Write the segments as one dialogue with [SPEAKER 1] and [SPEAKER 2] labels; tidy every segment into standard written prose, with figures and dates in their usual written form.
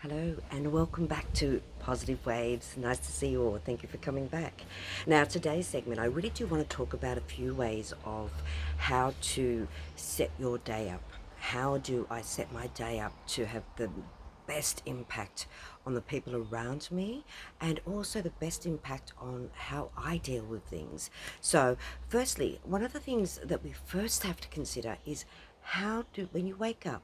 [SPEAKER 1] Hello and welcome back to Positive Waves. Nice to see you all. Thank you for coming back. Now, today's segment, I really do want to talk about a few ways of how to set your day up. How do I set my day up to have the best impact on the people around me and also the best impact on how I deal with things? So, firstly, one of the things that we first have to consider is when you wake up,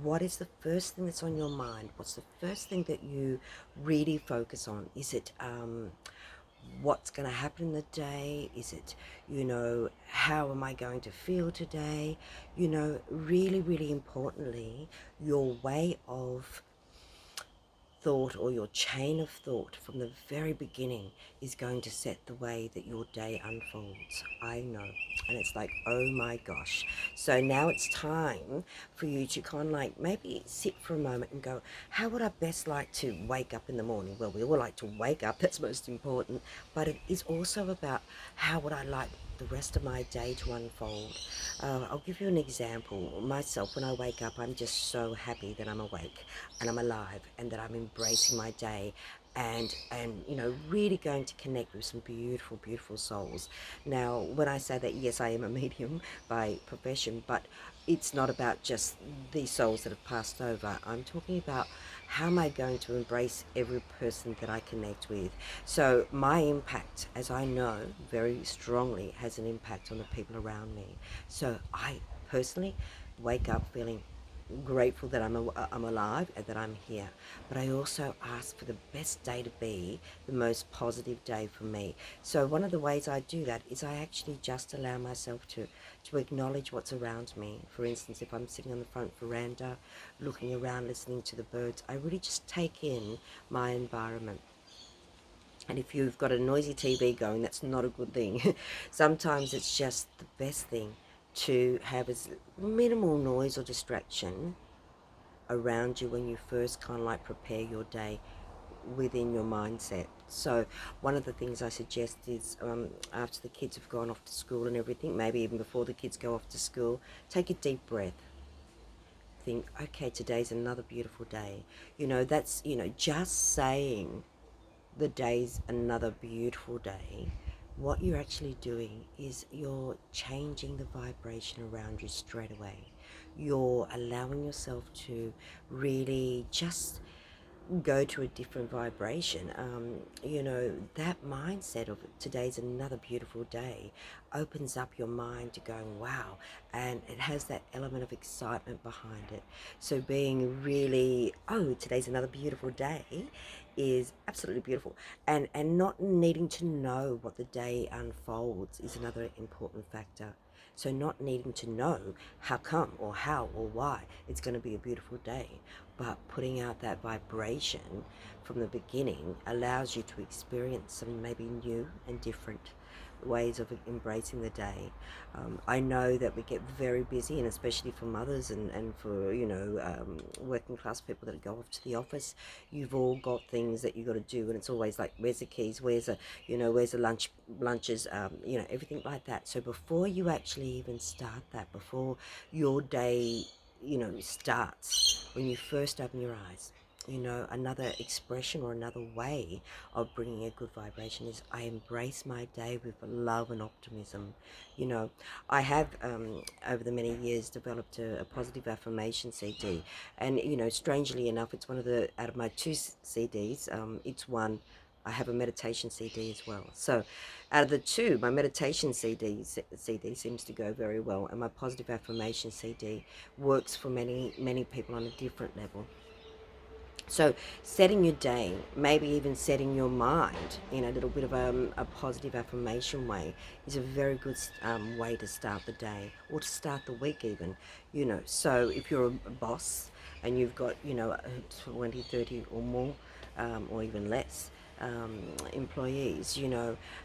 [SPEAKER 1] what is the first thing that's on your mind? What's the first thing that you really focus on? Is it what's going to happen in the day? Is it, how am I going to feel today? Really, really importantly, your way of thought or your chain of thought from the very beginning is going to set the way that your day unfolds. I know. And it's like, oh my gosh. So now it's time for you to kind of like maybe sit for a moment and go, how would I best like to wake up in the morning? Well, we all like to wake up, that's most important. But it is also about how would I like the rest of my day to unfold. I'll give you an example. Myself, when I wake up, I'm just so happy that I'm awake and I'm alive and that I'm embracing my day and really going to connect with some beautiful, beautiful souls. Now, when I say that, yes, I am a medium by profession, but it's not about just these souls that have passed over. I'm talking about how am I going to embrace every person that I connect with. So my impact, as I know very strongly, has an impact on the people around me. So I personally wake up feeling grateful that I'm alive and that I'm here. But I also ask for the best day to be the most positive day for me. So one of the ways I do that is I actually just allow myself to acknowledge what's around me. For instance, if I'm sitting on the front veranda, looking around, listening to the birds, I really just take in my environment. And if you've got a noisy TV going, that's not a good thing. Sometimes it's just the best thing to have as minimal noise or distraction around you when you first kind of like prepare your day within your mindset. So one of the things I suggest is after the kids have gone off to school and everything, maybe even before the kids go off to school, take a deep breath. Think, okay, today's another beautiful day. That's, just saying the day's another beautiful day, what you're actually doing is you're changing the vibration around you straight away. You're allowing yourself to really just go to a different vibration. That mindset of today's another beautiful day opens up your mind to going, wow, and it has that element of excitement behind it. So being really, oh, today's another beautiful day is absolutely beautiful. And not needing to know what the day unfolds is another important factor. So not needing to know how come or how or why it's going to be a beautiful day, but putting out that vibration from the beginning allows you to experience some maybe new and different ways of embracing the day. I know that we get very busy, and especially for mothers and for working class people that go off to the office, you've all got things that you got to do, and it's always like, where's the keys, where's the lunches, everything like that. So before you actually even start that, before your day starts, when you first open your eyes, another expression or another way of bringing a good vibration is I embrace my day with love and optimism. You know, I have over the many years developed a positive affirmation CD, and strangely enough, it's one of the out of my two CDs. It's one. I have a meditation CD as well. So, out of the two, my meditation CD seems to go very well, and my positive affirmation CD works for many people on a different level. So setting your day, maybe even setting your mind in a little bit of a positive affirmation way is a very good way to start the day or to start the week even. So if you're a boss and you've got, 20, 30 or more or even less employees,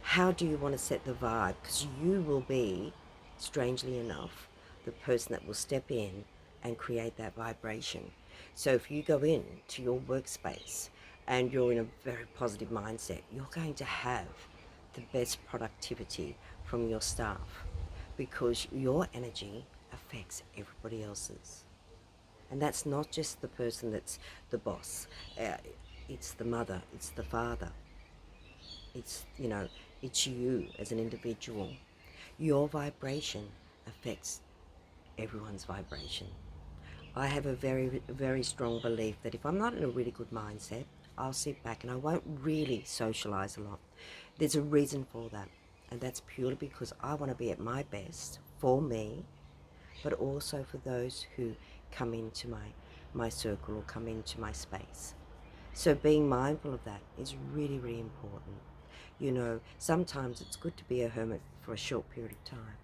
[SPEAKER 1] how do you want to set the vibe? Because you will be, strangely enough, the person that will step in and create that vibration. So if you go in to your workspace and you're in a very positive mindset, you're going to have the best productivity from your staff because your energy affects everybody else's. And that's not just the person that's the boss. Uh, it's the mother, it's the father, it's, it's you as an individual. Your vibration affects everyone's vibration. I have a very, very strong belief that if I'm not in a really good mindset, I'll sit back and I won't really socialize a lot. There's a reason for that. And that's purely because I want to be at my best for me, but also for those who come into my circle or come into my space. So being mindful of that is really, really important. Sometimes it's good to be a hermit for a short period of time,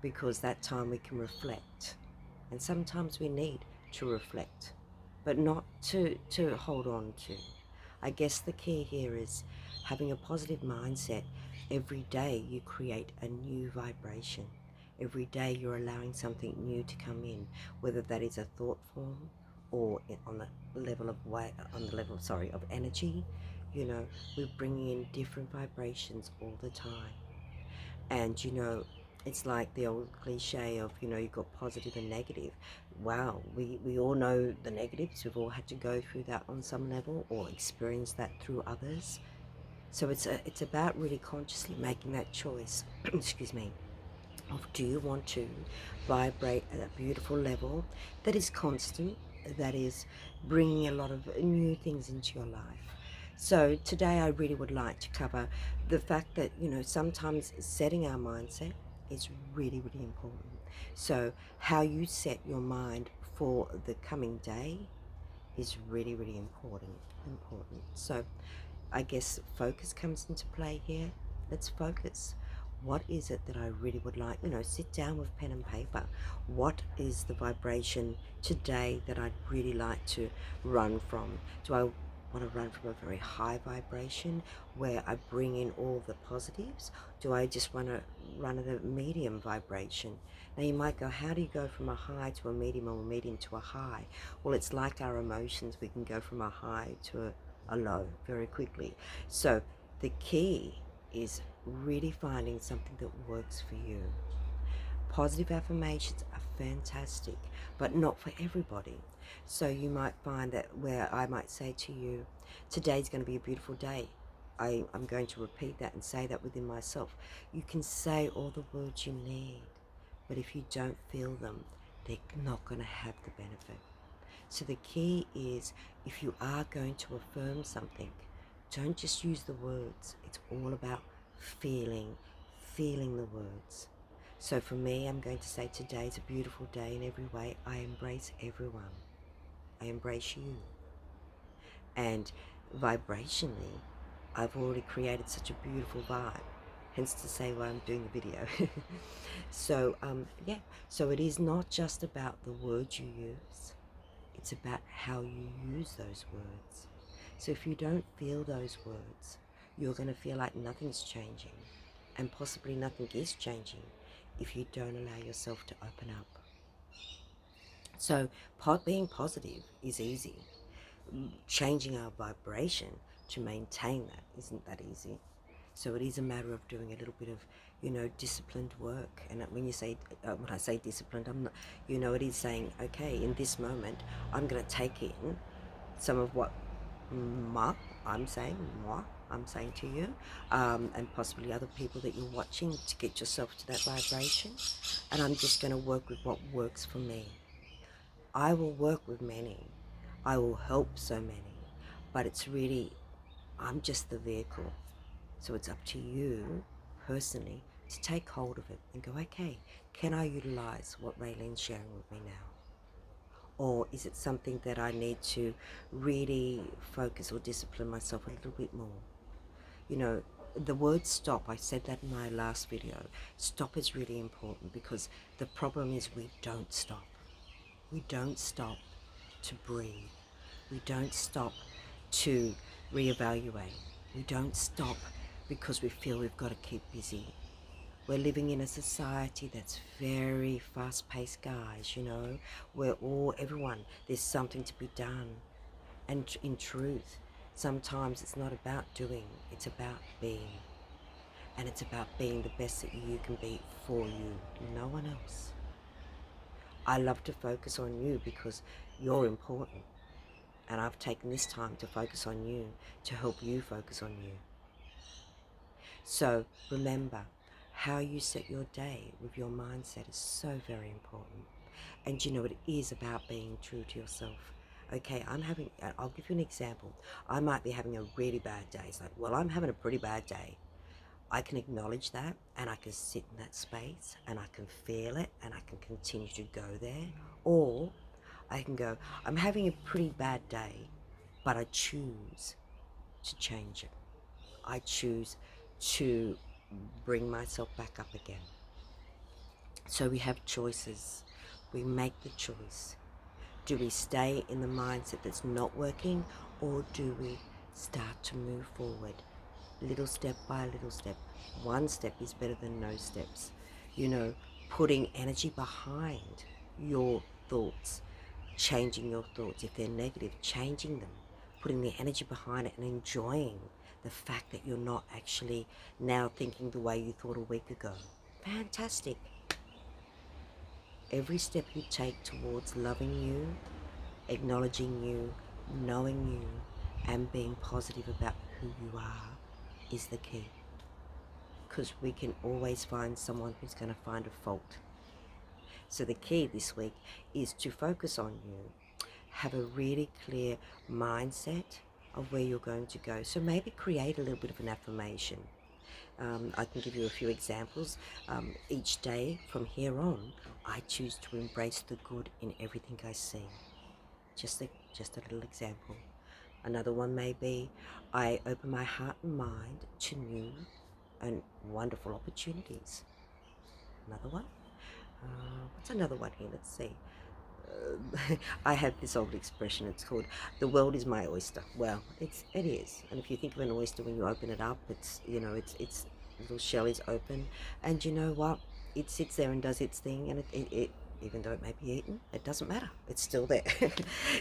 [SPEAKER 1] because that time we can reflect. And sometimes we need to reflect, but not to hold on to. I guess the key here is having a positive mindset. Every day you create a new vibration. Every day you're allowing something new to come in, whether that is a thought form or on the level of of energy. We're bringing in different vibrations all the time. And it's like the old cliche of, you've got positive and negative. Wow, we all know the negatives. We've all had to go through that on some level or experience that through others. So it's about really consciously making that choice, excuse me, of do you want to vibrate at a beautiful level that is constant, that is bringing a lot of new things into your life. So today I really would like to cover the fact that, sometimes setting our mindset is really, really important. So how you set your mind for the coming day is really, really important. So I guess focus comes into play here. Let's focus. What is it that I really would like? Sit down with pen and paper. What is the vibration today that I'd really like to run from? Do I want to run from a very high vibration where I bring in all the positives? Do I just want to run at a medium vibration? Now you might go, how do you go from a high to a medium or a medium to a high? Well, it's like our emotions. We can go from a high to a low very quickly. So the key is really finding something that works for you. Positive affirmations are fantastic, but not for everybody. So you might find that where I might say to you, today's going to be a beautiful day. I'm going to repeat that and say that within myself. You can say all the words you need, but if you don't feel them, they're not going to have the benefit. So the key is, if you are going to affirm something, don't just use the words. It's all about feeling the words. So for me, I'm going to say today's a beautiful day in every way. I embrace everyone. I embrace you. And vibrationally, I've already created such a beautiful vibe. Hence to say why I'm doing the video. So, yeah. So it is not just about the words you use. It's about how you use those words. So if you don't feel those words, you're going to feel like nothing's changing, and possibly nothing is changing if you don't allow yourself to open up. So being positive is easy. Changing our vibration to maintain that isn't that easy. So it is a matter of doing a little bit of, disciplined work. And when I say disciplined, I'm not, it is saying, okay, in this moment, I'm going to take in some of what moi, I'm saying, moi, I'm saying to you, and possibly other people that you're watching, to get yourself to that vibration. And I'm just going to work with what works for me. I will work with many. I will help so many. But it's really, I'm just the vehicle. So it's up to you, personally, to take hold of it and go, okay, can I utilize what Raylene's sharing with me now? Or is it something that I need to really focus or discipline myself a little bit more? The word stop, I said that in my last video. Stop is really important, because the problem is we don't stop. We don't stop to breathe. We don't stop to reevaluate. We don't stop because we feel we've got to keep busy. We're living in a society that's very fast-paced, guys, where everyone, there's something to be done. And in truth, sometimes it's not about doing, it's about being. And it's about being the best that you can be for you, no one else. I love to focus on you because you're important. And I've taken this time to focus on you, to help you focus on you. So remember, how you set your day with your mindset is so very important. And you know, it is about being true to yourself. Okay, I'll give you an example. I might be having a really bad day. It's like, well, I'm having a pretty bad day. I can acknowledge that and I can sit in that space and I can feel it and I can continue to go there. Or I can go, I'm having a pretty bad day, but I choose to change it. I choose to bring myself back up again. So we have choices. We make the choice. Do we stay in the mindset that's not working, or do we start to move forward little step by little step? One step is better than no steps. You know, putting energy behind your thoughts, changing your thoughts. If they're negative, changing them, putting the energy behind it and enjoying the fact that you're not actually now thinking the way you thought a week ago. Fantastic. Every step you take towards loving you, acknowledging you, knowing you, and being positive about who you are is the key. Because we can always find someone who's going to find a fault. So the key this week is to focus on you. Have a really clear mindset of where you're going to go. So maybe create a little bit of an affirmation. I can give you a few examples. Each day from here on, I choose to embrace the good in everything I see. Just a little example. Another one may be, I open my heart and mind to new and wonderful opportunities. Another one. What's another one here? Let's see. I have this old expression. It's called, "The world is my oyster." Well, it is. And if you think of an oyster, when you open it up, it's its little shell is open, and you know what? It sits there and does its thing, and it even though it may be eaten, it doesn't matter. It's still there.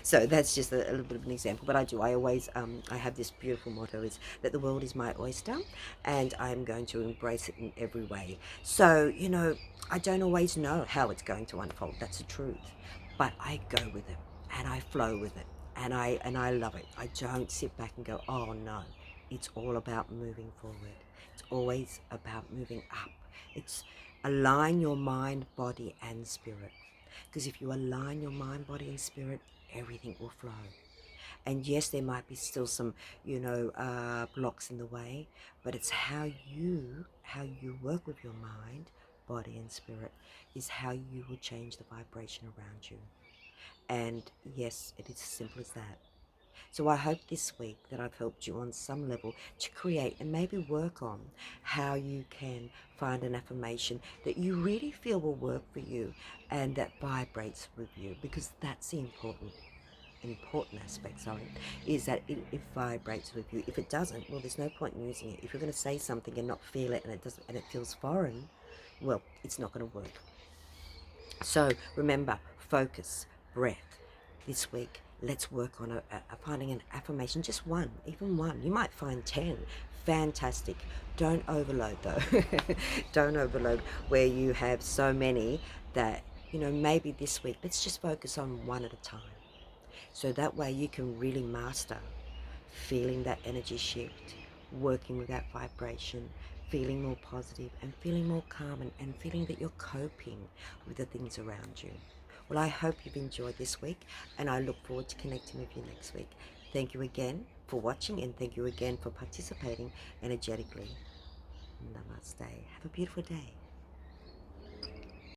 [SPEAKER 1] So that's just a little bit of an example. But I always I have this beautiful motto: is that the world is my oyster, and I'm going to embrace it in every way. So I don't always know how it's going to unfold. That's the truth. But I go with it and I flow with it and I love it. I don't sit back and go, oh no. It's all about moving forward. It's always about moving up. It's align your mind, body and spirit. Because if you align your mind, body and spirit, everything will flow. And yes, there might be still some, blocks in the way, but it's how you work with your mind, body and spirit is how you will change the vibration around you. And yes, it is as simple as that. So I hope this week that I've helped you on some level to create and maybe work on how you can find an affirmation that you really feel will work for you and that vibrates with you, because that's the important aspect, is that it vibrates with you. If it doesn't, well, there's no point in using it. If you're going to say something and not feel it, and it doesn't, and it feels foreign, well, it's not going to work. So remember, focus, breath. This week, let's work on finding an affirmation, just one, even one. You might find 10. Fantastic. Don't overload though. Don't overload where you have so many that, maybe this week, let's just focus on one at a time. So that way you can really master feeling that energy shift, working with that vibration, feeling more positive and feeling more calm, and feeling that you're coping with the things around you. Well, I hope you've enjoyed this week and I look forward to connecting with you next week. Thank you again for watching and thank you again for participating energetically. Namaste. Have a beautiful day.